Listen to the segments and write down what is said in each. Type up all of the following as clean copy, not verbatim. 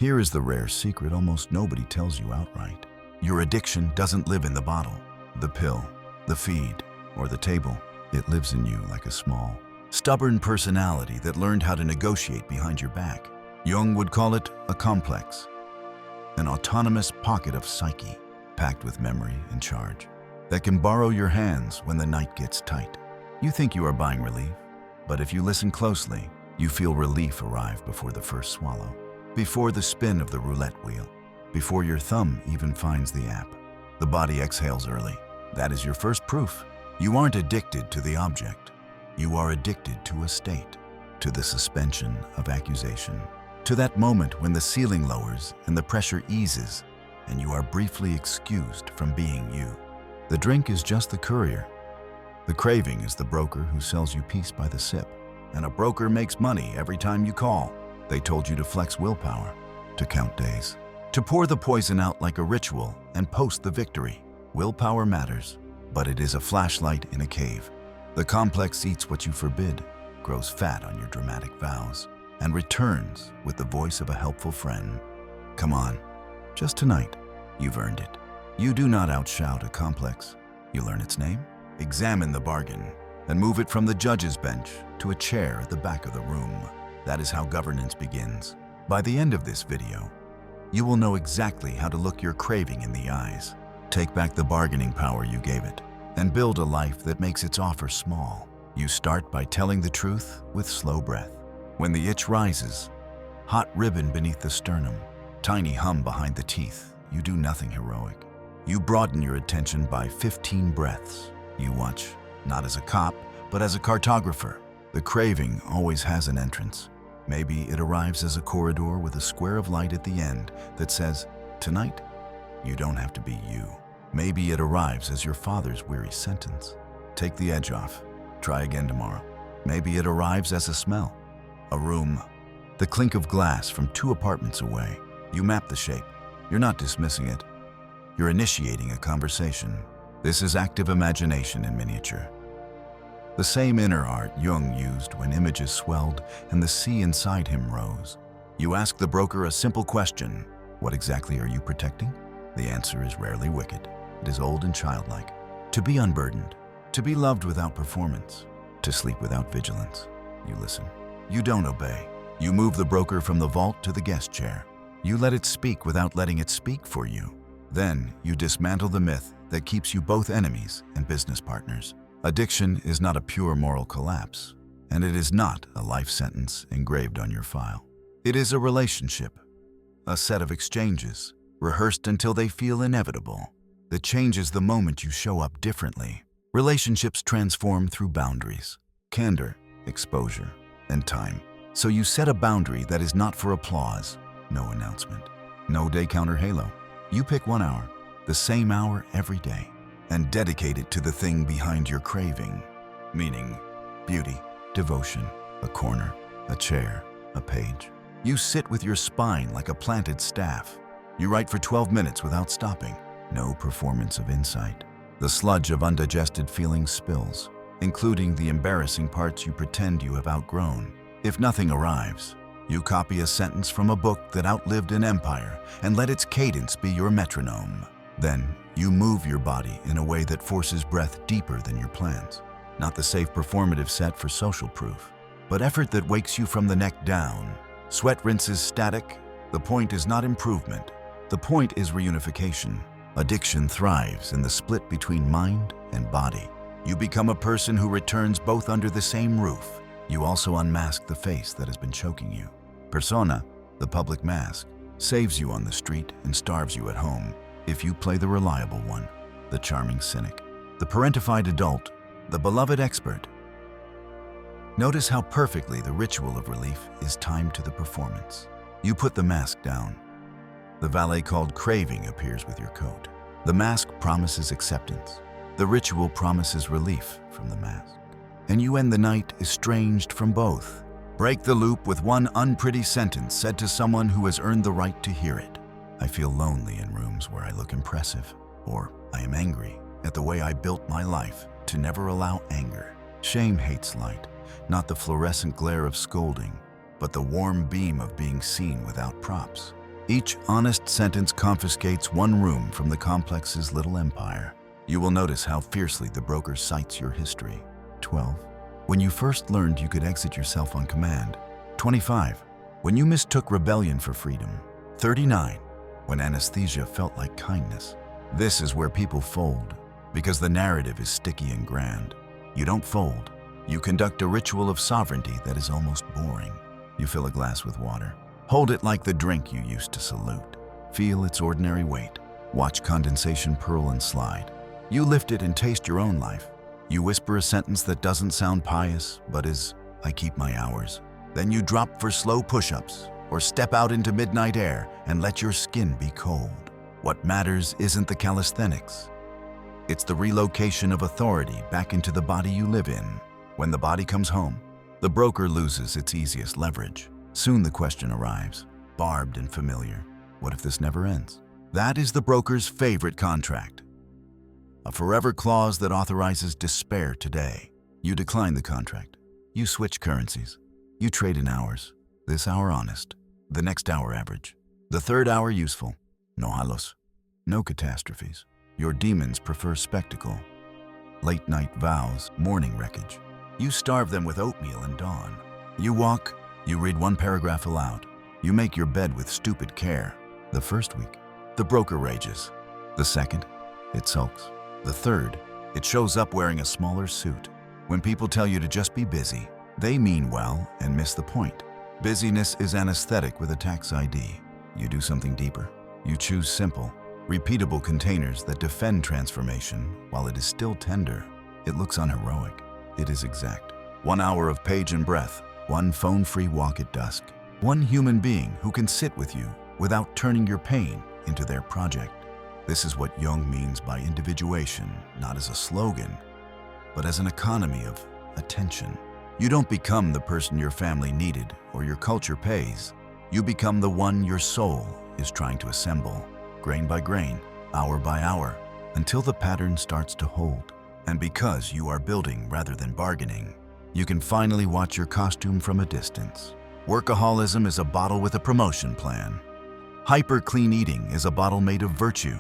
Here is the rare secret almost nobody tells you outright. Your addiction doesn't live in the bottle, the pill, the feed, or the table. It lives in you like a small, stubborn personality that learned how to negotiate behind your back. Jung would call it a complex, an autonomous pocket of psyche, packed with memory and charge, that can borrow your hands when the night gets tight. You think you are buying relief, but if you listen closely, you feel relief arrive before the first swallow, before the spin of the roulette wheel, before your thumb even finds the app. The body exhales early. That is your first proof. You aren't addicted to the object. You are addicted to a state, to the suspension of accusation, to that moment when the ceiling lowers and the pressure eases and you are briefly excused from being you. The drink is just the courier. The craving is the broker who sells you peace by the sip. And a broker makes money every time you call. They told you to flex willpower, to count days, to pour the poison out like a ritual and post the victory. Willpower matters, but it is a flashlight in a cave. The complex eats what you forbid, grows fat on your dramatic vows, and returns with the voice of a helpful friend. Come on, just tonight, you've earned it. You do not outshout a complex. You learn its name, examine the bargain, and move it from the judge's bench to a chair at the back of the room. That is how governance begins. By the end of this video, you will know exactly how to look your craving in the eyes, take back the bargaining power you gave it, and build a life that makes its offer small. You start by telling the truth with slow breath. When the itch rises, hot ribbon beneath the sternum, tiny hum behind the teeth, you do nothing heroic. You broaden your attention by 15 breaths. You watch, not as a cop, but as a cartographer. The craving always has an entrance. Maybe it arrives as a corridor with a square of light at the end that says, "Tonight, you don't have to be you." Maybe it arrives as your father's weary sentence. "Take the edge off. Try again tomorrow." Maybe it arrives as a smell, a room, the clink of glass from 2 apartments away. You map the shape. You're not dismissing it. You're initiating a conversation. This is active imagination in miniature. The same inner art Jung used when images swelled and the sea inside him rose. You ask the broker a simple question: what exactly are you protecting? The answer is rarely wicked. It is old and childlike. To be unburdened, to be loved without performance, to sleep without vigilance. You listen. You don't obey. You move the broker from the vault to the guest chair. You let it speak without letting it speak for you. Then you dismantle the myth that keeps you both enemies and business partners. Addiction is not a pure moral collapse, and it is not a life sentence engraved on your file. It is a relationship, a set of exchanges, rehearsed until they feel inevitable, that changes the moment you show up differently. Relationships transform through boundaries, candor, exposure, and time. So you set a boundary that is not for applause, no announcement, no day counter halo. You pick 1 hour, the same hour every day, and dedicate it to the thing behind your craving. Meaning, beauty, devotion, a corner, a chair, a page. You sit with your spine like a planted staff. You write for 12 minutes without stopping. No performance of insight. The sludge of undigested feelings spills, including the embarrassing parts you pretend you have outgrown. If nothing arrives, you copy a sentence from a book that outlived an empire and let its cadence be your metronome. Then, you move your body in a way that forces breath deeper than your plans. Not the safe performative set for social proof, but effort that wakes you from the neck down. Sweat rinses static. The point is not improvement. The point is reunification. Addiction thrives in the split between mind and body. You become a person who returns both under the same roof. You also unmask the face that has been choking you. Persona, the public mask, saves you on the street and starves you at home. If you play the reliable one, the charming cynic, the parentified adult, the beloved expert. Notice how perfectly the ritual of relief is timed to the performance. You put the mask down. The valet called Craving appears with your coat. The mask promises acceptance. The ritual promises relief from the mask. And you end the night estranged from both. Break the loop with one unpretty sentence said to someone who has earned the right to hear it. I feel lonely in rooms where I look impressive, or I am angry at the way I built my life to never allow anger. Shame hates light, not the fluorescent glare of scolding, but the warm beam of being seen without props. Each honest sentence confiscates one room from the complex's little empire. You will notice how fiercely the broker cites your history. 12. When you first learned you could exit yourself on command. 25. When you mistook rebellion for freedom. 39. When anesthesia felt like kindness. This is where people fold, because the narrative is sticky and grand. You don't fold. You conduct a ritual of sovereignty that is almost boring. You fill a glass with water. Hold it like the drink you used to salute. Feel its ordinary weight. Watch condensation purl and slide. You lift it and taste your own life. You whisper a sentence that doesn't sound pious, but is, I keep my hours. Then you drop for slow push-ups, or step out into midnight air and let your skin be cold. What matters isn't the calisthenics. It's the relocation of authority back into the body you live in. When the body comes home, the broker loses its easiest leverage. Soon the question arrives, barbed and familiar. What if this never ends? That is the broker's favorite contract. A forever clause that authorizes despair today. You decline the contract. You switch currencies. You trade in hours. This hour honest. The next hour average. The third hour useful. No halos. No catastrophes. Your demons prefer spectacle. Late night vows, morning wreckage. You starve them with oatmeal and dawn. You walk. You read one paragraph aloud. You make your bed with stupid care. The first week, the broker rages. The second, it sulks. The third, it shows up wearing a smaller suit. When people tell you to just be busy, they mean well and miss the point. Busyness is anesthetic with a tax ID. You do something deeper. You choose simple, repeatable containers that defend transformation while it is still tender. It looks unheroic. It is exact. 1 hour of page and breath, one phone-free walk at dusk. One human being who can sit with you without turning your pain into their project. This is what Jung means by individuation, not as a slogan, but as an economy of attention. You don't become the person your family needed or your culture pays. You become the one your soul is trying to assemble, grain by grain, hour by hour, until the pattern starts to hold. And because you are building rather than bargaining, you can finally watch your costume from a distance. Workaholism is a bottle with a promotion plan. Hyper clean eating is a bottle made of virtue.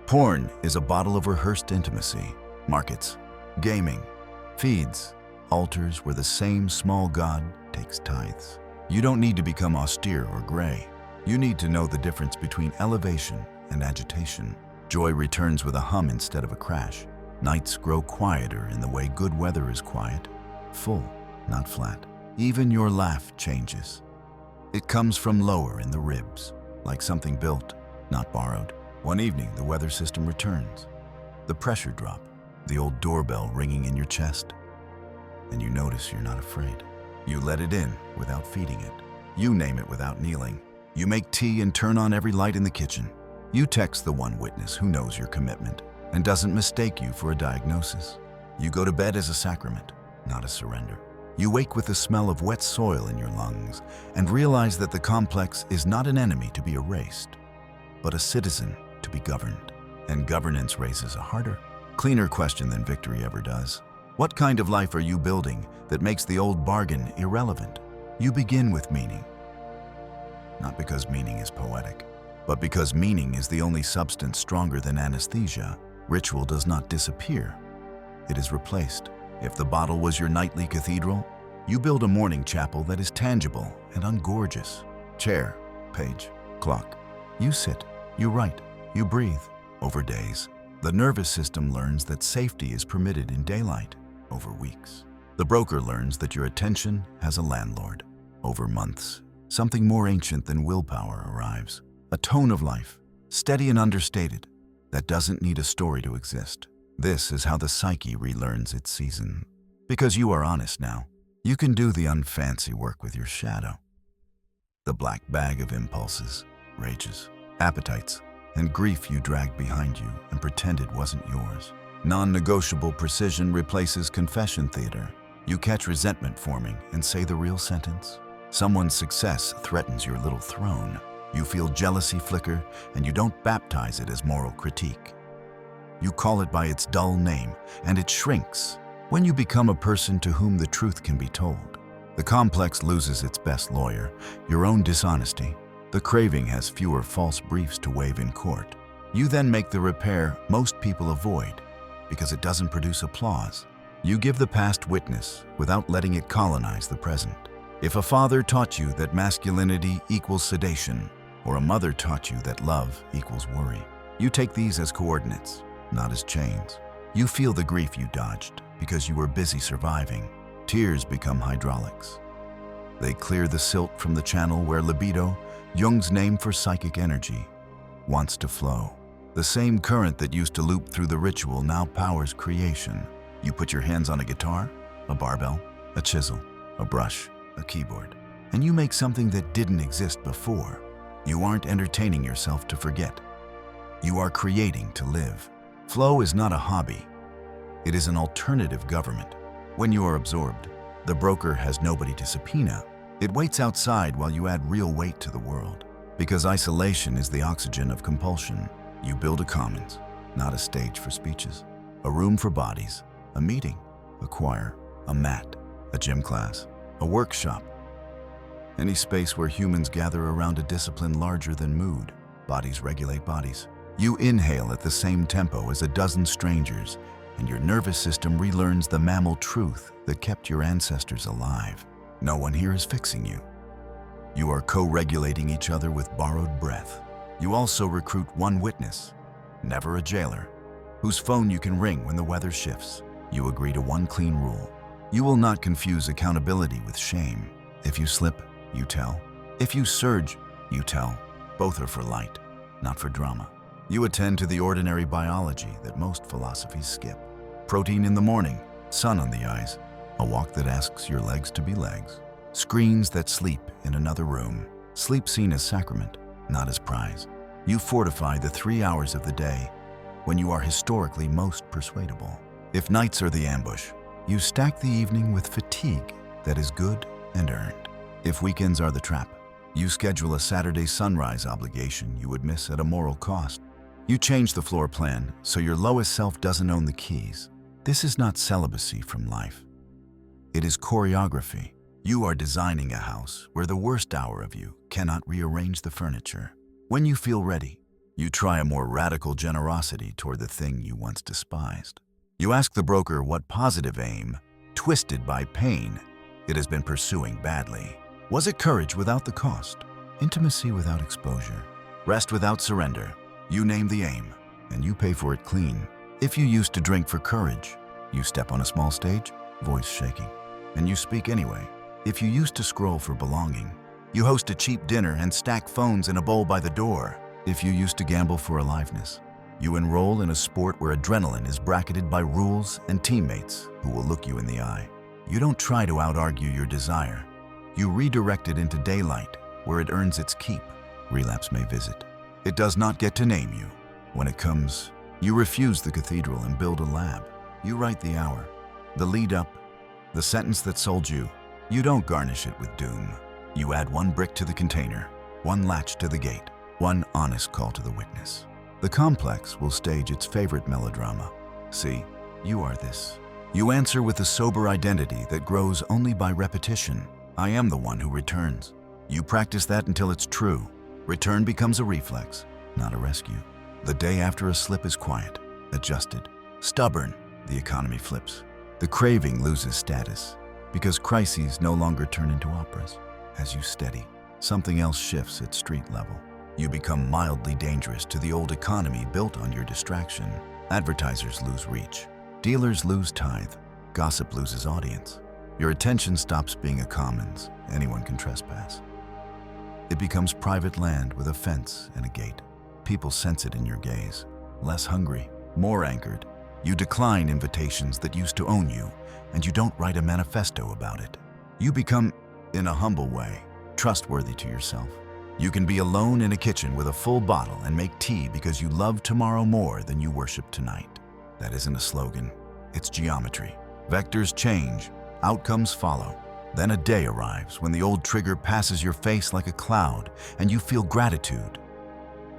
Porn is a bottle of rehearsed intimacy. Markets, gaming, feeds, altars where the same small god takes tithes. You don't need to become austere or gray. You need to know the difference between elevation and agitation. Joy returns with a hum instead of a crash. Nights grow quieter in the way good weather is quiet. Full, not flat. Even your laugh changes. It comes from lower in the ribs, like something built, not borrowed. One evening, the weather system returns. The pressure drop, the old doorbell ringing in your chest. And you notice you're not afraid. You let it in without feeding it. You name it without kneeling. You make tea and turn on every light in the kitchen. You text the one witness who knows your commitment and doesn't mistake you for a diagnosis. You go to bed as a sacrament, not a surrender. You wake with the smell of wet soil in your lungs and realize that the complex is not an enemy to be erased, but a citizen to be governed. And governance raises a harder, cleaner question than victory ever does. What kind of life are you building that makes the old bargain irrelevant? You begin with meaning. Not because meaning is poetic, but because meaning is the only substance stronger than anesthesia. Ritual does not disappear. It is replaced. If the bottle was your nightly cathedral, you build a morning chapel that is tangible and ungorgeous. Chair, page, clock. You sit, you write, you breathe. Over days, the nervous system learns that safety is permitted in daylight. Over weeks, the broker learns that your attention has a landlord. Over months, something more ancient than willpower arrives. A tone of life, steady and understated, that doesn't need a story to exist. This is how the psyche relearns its season. Because you are honest now, you can do the unfancy work with your shadow. The black bag of impulses, rages, appetites, and grief you dragged behind you and pretended wasn't yours. Non-negotiable precision replaces confession theater. You catch resentment forming and say the real sentence. Someone's success threatens your little throne. You feel jealousy flicker, and you don't baptize it as moral critique. You call it by its dull name, and it shrinks. When you become a person to whom the truth can be told, the complex loses its best lawyer, your own dishonesty. The craving has fewer false briefs to wave in court. You then make the repair most people avoid because it doesn't produce applause. You give the past witness without letting it colonize the present. If a father taught you that masculinity equals sedation, or a mother taught you that love equals worry, you take these as coordinates, not as chains. You feel the grief you dodged because you were busy surviving. Tears become hydraulics. They clear the silt from the channel where libido, Jung's name for psychic energy, wants to flow. The same current that used to loop through the ritual now powers creation. You put your hands on a guitar, a barbell, a chisel, a brush, a keyboard, and you make something that didn't exist before. You aren't entertaining yourself to forget. You are creating to live. Flow is not a hobby. It is an alternative government. When you are absorbed, the broker has nobody to subpoena. It waits outside while you add real weight to the world. Because isolation is the oxygen of compulsion, you build a commons, not a stage for speeches. A room for bodies, a meeting, a choir, a mat, a gym class, a workshop. Any space where humans gather around a discipline larger than mood. Bodies regulate bodies. You inhale at the same tempo as a dozen strangers, and your nervous system relearns the mammal truth that kept your ancestors alive. No one here is fixing you. You are co-regulating each other with borrowed breath. You also recruit one witness, never a jailer, whose phone you can ring when the weather shifts. You agree to one clean rule. You will not confuse accountability with shame. If you slip, you tell. If you surge, you tell. Both are for light, not for drama. You attend to the ordinary biology that most philosophies skip. Protein in the morning, sun on the eyes, a walk that asks your legs to be legs. Screens that sleep in another room. Sleep seen as sacrament, not as prize. You fortify the 3 hours of the day when you are historically most persuadable. If nights are the ambush, you stack the evening with fatigue that is good and earned. If weekends are the trap, you schedule a Saturday sunrise obligation you would miss at a moral cost. You change the floor plan so your lowest self doesn't own the keys. This is not celibacy from life. It is choreography. You are designing a house where the worst hour of you cannot rearrange the furniture. When you feel ready, you try a more radical generosity toward the thing you once despised. You ask the broker what positive aim, twisted by pain, it has been pursuing badly. Was it courage without the cost? Intimacy without exposure? Rest without surrender? You name the aim, and you pay for it clean. If you used to drink for courage, you step on a small stage, voice shaking, and you speak anyway. If you used to scroll for belonging, you host a cheap dinner and stack phones in a bowl by the door. If you used to gamble for aliveness, you enroll in a sport where adrenaline is bracketed by rules and teammates who will look you in the eye. You don't try to out-argue your desire. You redirect it into daylight where it earns its keep. Relapse may visit. It does not get to name you. When it comes, you refuse the cathedral and build a lab. You write the hour, the lead up, the sentence that sold you. You don't garnish it with doom. You add one brick to the container, one latch to the gate, one honest call to the witness. The complex will stage its favorite melodrama. See, you are this. You answer with a sober identity that grows only by repetition. I am the one who returns. You practice that until it's true. Return becomes a reflex, not a rescue. The day after a slip is quiet, adjusted, stubborn. The economy flips. The craving loses status because crises no longer turn into operas. As you steady, something else shifts at street level. You become mildly dangerous to the old economy built on your distraction. Advertisers lose reach. Dealers lose tithe. Gossip loses audience. Your attention stops being a commons. Anyone can trespass. It becomes private land with a fence and a gate. People sense it in your gaze. Less hungry, more anchored. You decline invitations that used to own you, and you don't write a manifesto about it. You become, in a humble way, trustworthy to yourself. You can be alone in a kitchen with a full bottle and make tea because you love tomorrow more than you worship tonight. That isn't a slogan, it's geometry. Vectors change, outcomes follow. Then a day arrives when the old trigger passes your face like a cloud and you feel gratitude.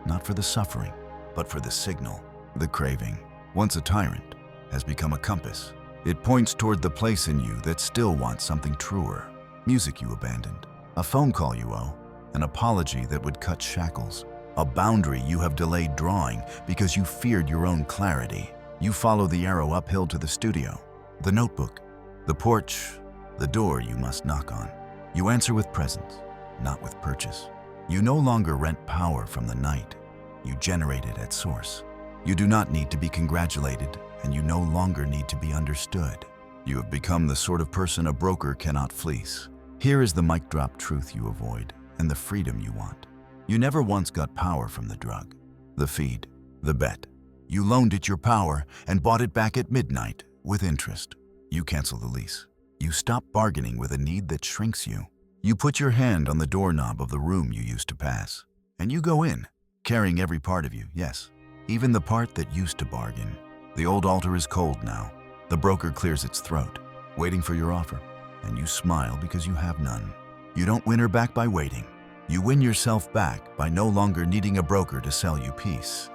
Not for the suffering, but for the signal. The craving, once a tyrant, has become a compass. It points toward the place in you that still wants something truer. Music you abandoned, a phone call you owe, an apology that would cut shackles, a boundary you have delayed drawing because you feared your own clarity. You follow the arrow uphill to the studio, the notebook, the porch, the door you must knock on. You answer with presence, not with purchase. You no longer rent power from the night. You generate it at source. You do not need to be congratulated, and you no longer need to be understood. You have become the sort of person a broker cannot fleece. Here is the mic drop truth you avoid and the freedom you want. You never once got power from the drug, the feed, the bet. You loaned it your power and bought it back at midnight with interest. You cancel the lease. You stop bargaining with a need that shrinks you. You put your hand on the doorknob of the room you used to pass, and you go in, carrying every part of you, yes, even the part that used to bargain. The old altar is cold now. The broker clears its throat, waiting for your offer, and you smile because you have none. You don't win her back by waiting. You win yourself back by no longer needing a broker to sell you peace.